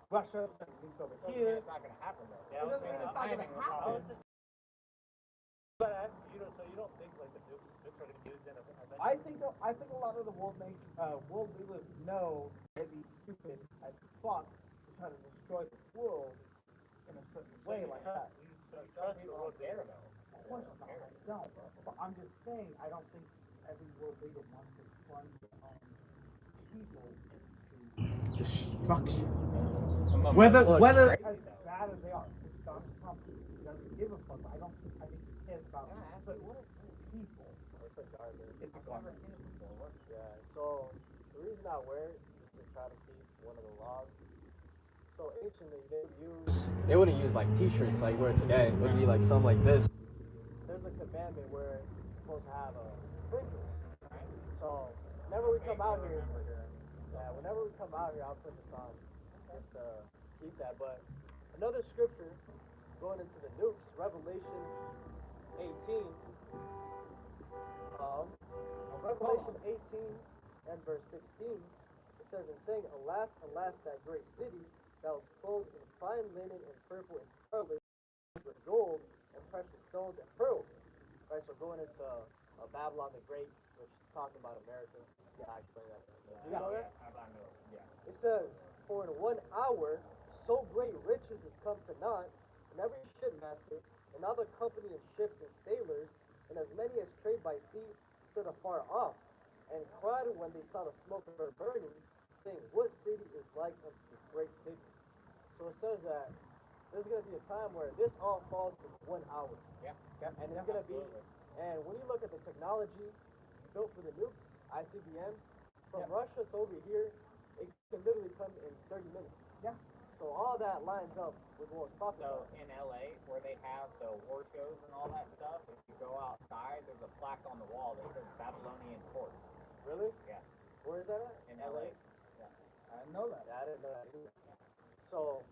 Russia sending things over here. It's not going to happen though. It doesn't mean it's not going to happen. But I asked you, so you don't think like the nukes are going to be used in a I think a lot of the world leaders know they'd be stupid as fuck to try to destroy the world in a certain way like that. So you trust the world leader though? Of course not, I don't. But I'm just saying, I don't think every world leader wants to plunge their own people into destruction. Whether as bad as they are, Donald Trump doesn't give a fuck. I think he cares about people. It's a garment. Yeah. So the reason I wear it is to try to keep one of the laws. So anciently they wouldn't use like T-shirts like we're today. It would be like something like this. There's a commandment where you're supposed to have a sprinkles. So whenever we come out here, I'll put this on just to keep that. But another scripture going into the nukes, Revelation 18. Revelation 18 and verse 16, it says, and saying, alas, alas, that great city, that was clothed in fine linen and purple and scarlet, with gold and precious stones and pearls. Right, so going into Babylon the Great, which is talking about America. Yeah, I explained that. You know that? Yeah. It says, for in 1 hour, so great riches is come to naught, and every shipmaster, and all the company of ships and sailors, and as many as trade by sea, stood afar off, and cried when they saw the smoke of her burning, saying, what city is like unto this great city? So it says that there's going to be a time where this all falls in 1 hour. Yeah. And it's going to be, and when you look at the technology built for the nukes, ICBMs, from Russia to over here, it can literally come in 30 minutes. Yeah. So all that lines up with what was talking about. So in LA, where they have the war shows and all that stuff, if you go outside, there's a plaque on the wall that says Babylonian Port. Really? Yeah. Where is that at? In LA. Yeah. I didn't know that. Yeah, I didn't know that either. So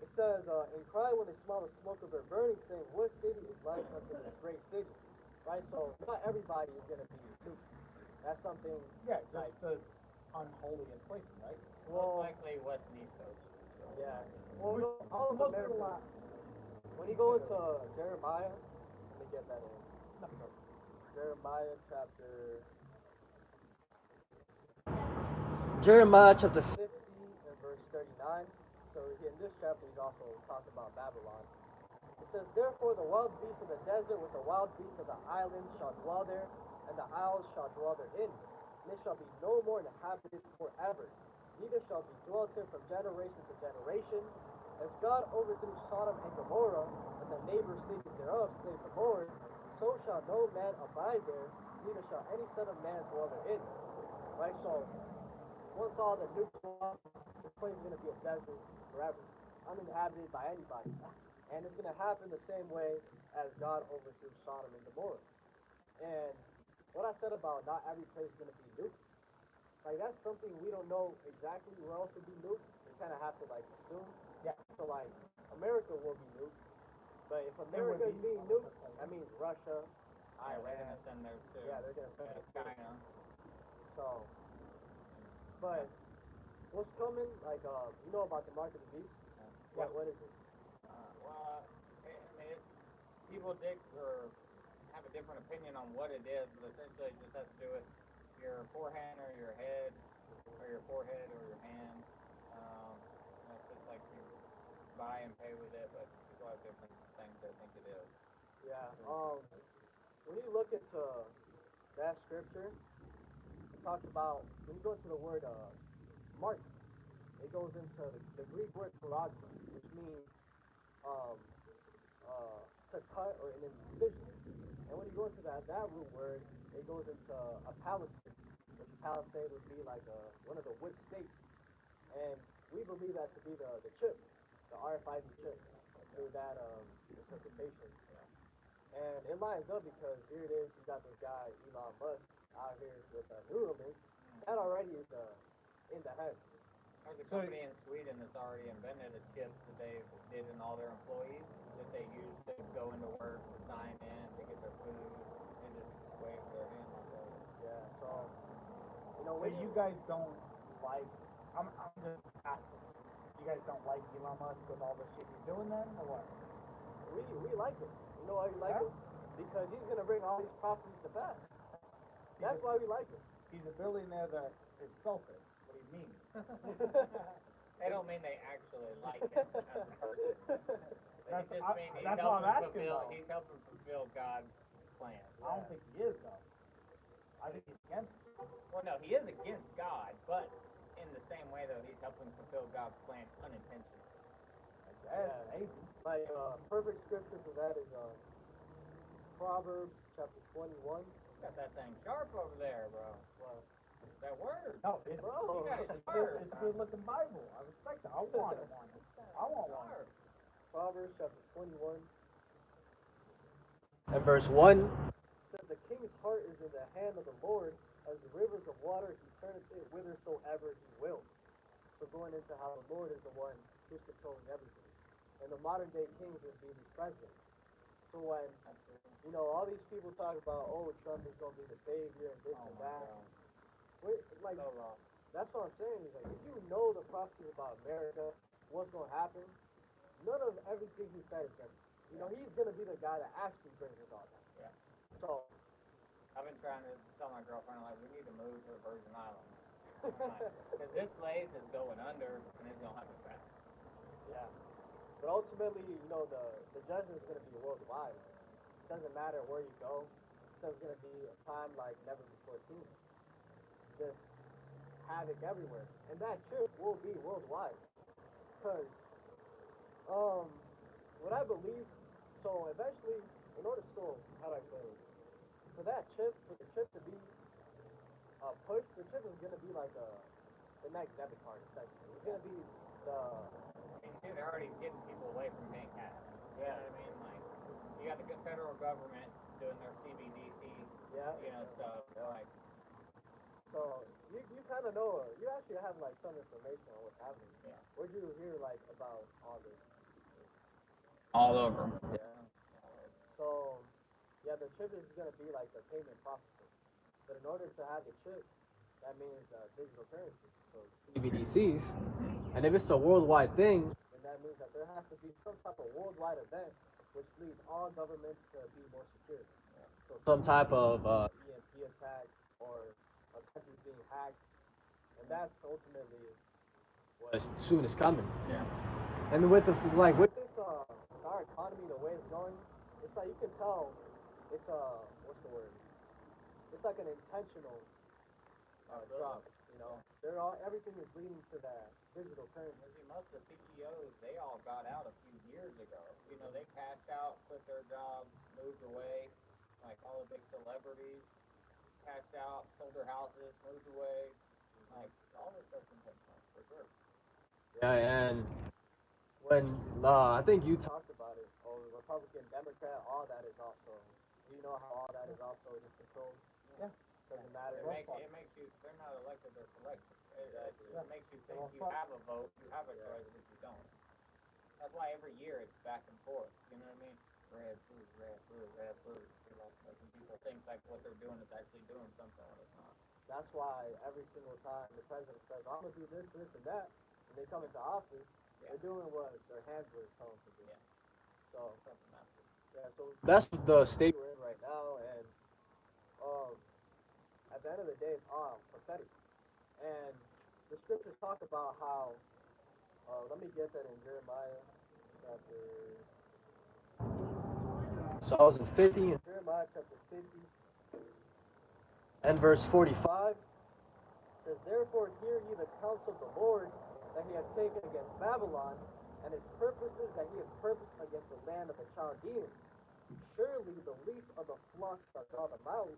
it says, and cry when they smell the smoke of their burning, saying, what city is like unto this great city? Right? So not everybody is going to be nuked. That's something. Yeah, just the unholiest places, right? Well, most likely West and East Coast. Yeah. Well, all of America. When you go into Jeremiah, let me get that in. Jeremiah chapter 50 and verse 39. So in this chapter, he's also talking about Babylon. It says, therefore the wild beasts of the desert with the wild beasts of the islands shall dwell there, and the isles shall dwell therein. And it shall be no more inhabited forever. Neither shall be dwelt here from generation to generation. As God overthrew Sodom and Gomorrah, and the neighbor cities thereof, saith the Lord, so shall no man abide there, neither shall any son of man dwell therein. Right, so once all the nukes go off, this place is going to be a desert forever, uninhabited by anybody. And it's going to happen the same way as God overthrew Sodom and Gomorrah. And what I said about not every place is going to be nuked, like that's something we don't know exactly where else will be nuked. We kind of have to like assume. Yeah. So like America will be nuked, but if America is being nuked, that means Russia, Iran. They're gonna send theirs too. Yeah, they're gonna send it. China. So, but what's coming? Like you know about the mark of the beast? Yeah. What is it? Well, I mean, it's people have a different opinion on what it is, but essentially it just has to do with your forehand or your head, or your forehead or your hand. It's just like you buy and pay with it, but people have different things they think it is. Yeah. When you look into that scripture, it talks about when you go into the word mark, it goes into the Greek word paragma, which means to cut or an incision. And when you go into that root word, it goes into a palisade, which a palisade would be like one of the wood stakes. And we believe that to be the chip, the RFID chip, through that interpretation. And it lines up because here it is, you got this guy, Elon Musk, out here with a Neuralink. That already is in the head. There's a company in Sweden that's already invented a chip that they did in all their employees that they use to go into work, to sign in, to get their food, and just wave their hand like that. Yeah, so, you know, So you guys don't like I'm just asking. You guys don't like Elon Musk with all the shit he's doing then, or what? We like him. You know why we like him? Because he's gonna bring all these prophecies to pass. That's why we like him. He's a billionaire that is selfish. What do you mean? They don't mean they actually like him as a person. They just mean he's helping fulfill God's plan. I don't think he is though. I think he's against it. Well, no, he is against God, but in the same way though, he's helping fulfill God's plan unintentionally. Maybe. My perfect scripture for that is Proverbs chapter 21. Got that thing sharp over there, bro. Well, that word. No, it's a good looking Bible. I respect it. I want one. I want one. Proverbs chapter 21 and verse 1 says, "The king's heart is in the hand of the Lord, as the rivers of water, he turneth it whithersoever he will." So going into how the Lord is the one who's controlling everything. And the modern day kings would be these presidents. So when, all these people talk about, oh, Trump is going to be the savior and this and that. Like, that's what I'm saying. Is like, if you know the prophecies about America, what's going to happen, none of everything he said is going to. He's going to be the guy that actually brings it all down. Yeah. So, I've been trying to tell my girlfriend, like, we need to move to the Virgin Islands. Because this place is going under, and it's going to happen fast. Yeah. But ultimately, the judgment is going to be worldwide. It doesn't matter where you go. There's going to be a time like never before seen. Just havoc everywhere. And that trip will be worldwide. Because, what I believe, so eventually, how do I say it? For the trip to be pushed, the trip is going to be like the next debit card, essentially. It's going to be They're already getting people away from paying cash. You know what I mean? Like, you got the federal government doing their CBDC, stuff. Like, so you kind of know, you actually have like some information on what's happening. Yeah. Where'd you hear like about all this? All over. Yeah. So, the chip is going to be like the payment processor. But in order to have the chip, that means digital currency. So CBDCs. And if it's a worldwide thing, then that means that there has to be some type of worldwide event which leads all governments to be more secure. Yeah. So some type of EMP attack or a country being hacked. And that's ultimately what soon is coming. Yeah. And with this our economy, the way it's going, it's like you can tell it's what's the word? It's like an intentional drop. Everything is leading to that digital currency. Most of the CEOs, they all got out a few years ago. They cashed out, quit their jobs, moved away. Like all the big celebrities cashed out, sold their houses, moved away. Like all this stuff's intentional, for sure. Yeah, and when I think you talked about it, Republican, Democrat, all that is also. You know how all that is also just controlled. Yeah. Doesn't matter. It makes you. They're not elected. They're selected. It makes you think you have a vote, you have a choice, but you don't. That's why every year it's back and forth. You know what I mean? Red, blue, red, blue, red, blue. Making people think like what they're doing is actually doing something when it's not. That's why every single time the president says, "I'm gonna do this, this, and that," when they come into office, they're doing what their hands were telling them to do. Yeah. So Something massive. Yeah. So that's the state we're in right now, and at the end of the day, it's all prophetic. And the scriptures talk about how, let me get that in Jeremiah chapter. So I was in 50, in Jeremiah chapter 50, and verse 45. It says, "Therefore hear ye the counsel of the Lord that he hath taken against Babylon, and his purposes that he hath purposed against the land of the Chaldeans. Surely the least of the flock shall draw them out.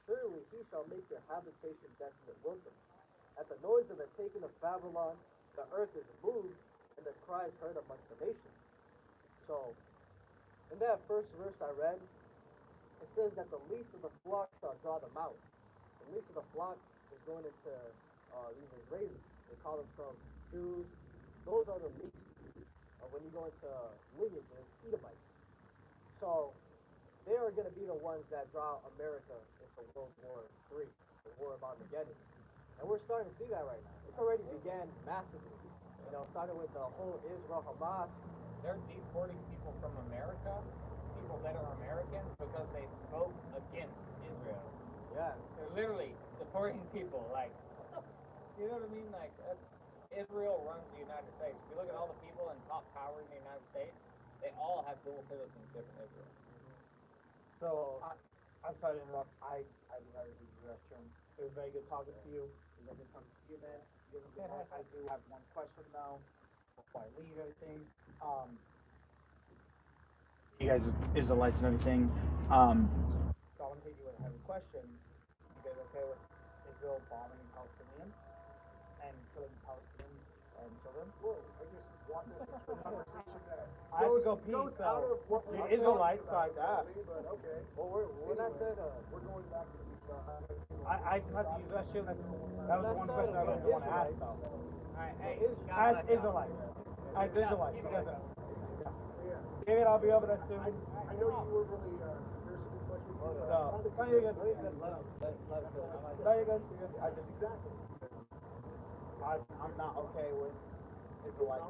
Surely he shall make their habitation desolate wilderness. At the noise of the taking of Babylon, the earth is moved, and the cry is heard amongst the nations." So, in that first verse I read, it says that the least of the flock shall draw them out. The least of the flock is going into these Israelis. They call themselves Jews. Those are the least. When you go into lineages, Edomites. So, they are going to be the ones that draw America into World War III, the War of Armageddon. And we're starting to see that right now. It's already began massively. You know, started with the whole Israel Hamas. They're deporting people from America, people that are Americans, because they spoke against Israel. Yeah. They're literally deporting people. Like, you know what I mean? Like, Israel runs the United States. If you look at all the people in top power in the United States, they all have dual citizenship in Israel. So, I'm sorry to interrupt. I decided to use the restroom. It was very good talking to you. It was good talking to you, man. I do have one question, though, before I leave everything. You guys, Israelites and everything. So I want to hit you with a heavy question. You guys okay with Israel bombing Palestinians and killing Palestinian children? Well, I guess what the conversation that I have to go pee, goes so out of what we you're Israelites, so I about, got. but okay. Well, when I said We're going back to the I just have to use that shit. That was one question I really want to ask, though. Alright, hey, As Israelites, you guys are. David, I'll be over there soon. I know you were really there's some questions. So, no, you're good. No, you're good. I just Exactly. I'm not okay with Israelites.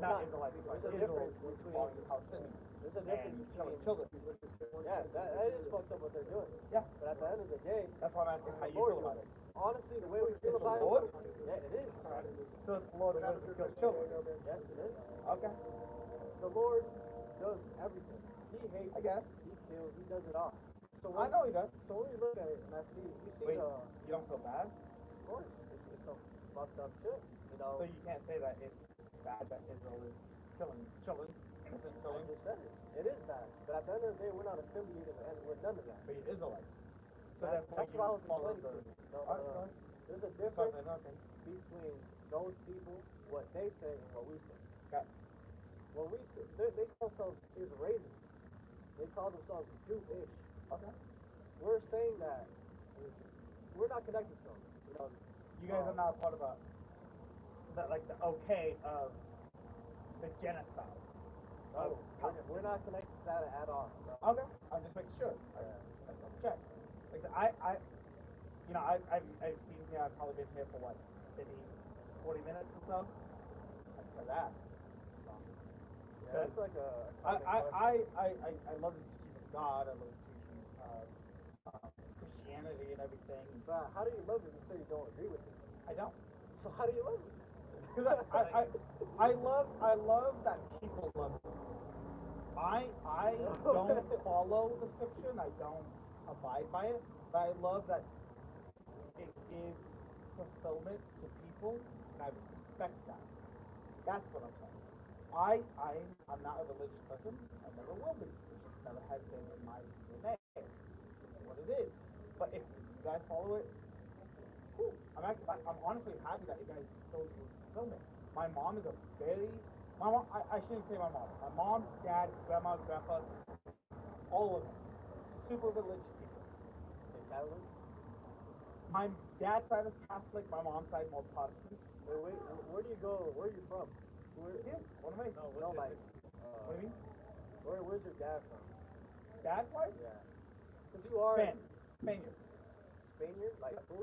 Not Israelites. There's a Israel difference between calling Palestinians there's a difference and killing between children. yeah, that is fucked up what they're doing. Yeah. But at the end of the day, That's why I'm asking how you feel about it. honestly, the way we feel It's the about Lord? it, yeah, it is. So it's the Lord who kills children. Yes, it is. Okay. The Lord does everything. He hates. I guess. He kills. He does it all. So I know he does. So when we look at it, and you see Wait, the. you don't feel bad? Of course, it's some fucked up shit. You know. So you can't say that it's bad that Israel is killing children, innocent I children, just said it. It is bad. But at the end of the day, we're not affiliated with none of that. but you're Israelite. So That's therefore what I was you follow explaining the... to you. Alright, There's a difference okay. between those people, what they say, and what we say. Okay. What we say, they call themselves Israelis. They call themselves Jewish. Okay. We're saying that we're not connected to them. You know, You guys are not part of like the okay of the genocide. no, we're not connected to that at all. No. Okay. I'm just making sure. I check. Like I said, I've seen here. I've probably been here for what, 50, 40 minutes or so. I just got asked. Yeah, that's like a. I love the teaching of God. I love the teaching of Christianity and everything. But how do you love it? You say you don't agree with it. I don't. So how do you love it? Because I love that people love me. I don't follow the scripture and I don't abide by it, but I love that it gives fulfillment to people and I respect that. That's what I'm saying. I'm not a religious person. I never will be. It just never has been in my DNA. It's what it is. But if you guys follow it, cool. I'm honestly happy that you guys chose to film it. My mom is I shouldn't say my mom. My mom, dad, grandma, grandpa, all of them, super religious people. They're Catholics? My dad's side is Catholic, my mom's side more Protestant. Wait, where do you go? Where are you from? Yeah, what am I? No, like, What do you mean? where's your dad from? Dad-wise? Yeah. Because you are Spaniard. Spaniard, like